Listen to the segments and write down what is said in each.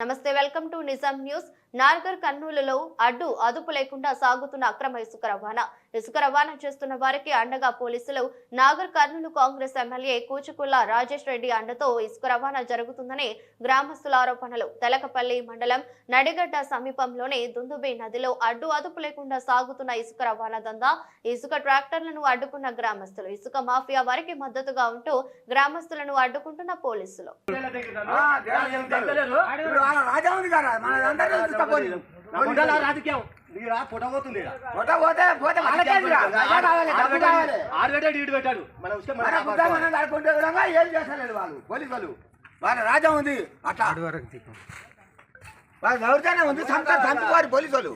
నమస్తే welcome to Nizam news. నార్గర్ కర్నూలులో అదుపు లేకుండా సాగుతున్న అక్రమ ఇసుక రవాణా చేస్తున్న వారికి అండగా పోలీసులు. నాగర్ కర్నూలు కాంగ్రెస్ ఎమ్మెల్యే కూచుకుల్ల రాజేష్ రెడ్డి అండతో ఇసుక రవాణా జరుగుతుందని గ్రామస్తుల ఆరోపణలు. తెలకపల్లి మండలం నడిగడ్డ సమీపంలోని దుందుబి నదిలో అదుపు లేకుండా సాగుతున్న ఇసుక రవాణా దందా. ఇసుక ట్రాక్టర్లను అడ్డుకున్న గ్రామస్తులు. ఇసుక మాఫియా వారికి మద్దతుగా ఉంటూ గ్రామస్తులను అడ్డుకుంటున్న పోలీసులు. రాజా ఉంది అట్లా దౌర్జన్యం ఉంది. చంపుకోవాలి పోలీసులు.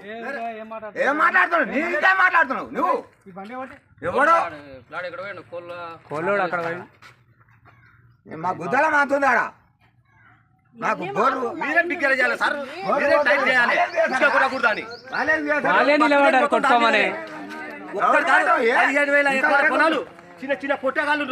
ఏం మాట్లాడుతున్నావు? నీకే మాట్లాడుతున్నావు నువ్వు. ఎవడో మా గుద్దల మాతుంది ఆడ. నాకు మీరే బిగ్గర చేయాలి సార్, మీరే టైట్ చేయాలి. పొలాలు చిన్న చిన్న పొట్టగాళ్ళు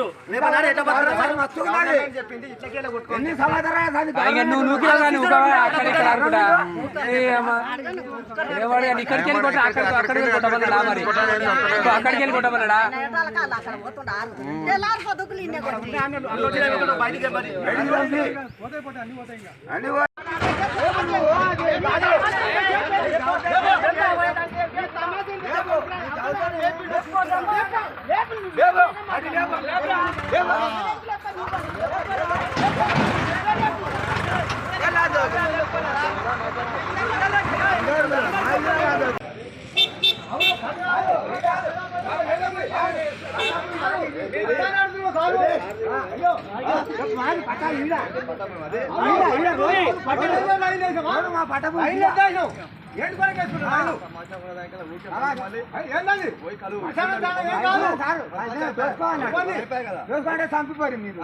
చంపిపోరు మీరు.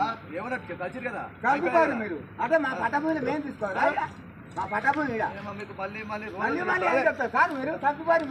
చంపిపోరు మీరు. అదే మా పట్టభూమిలో మేము తీసుకోవాలి. మా పట్టభూమి మళ్ళీ చెప్తారు సార్. మీరు చంపిపోరు.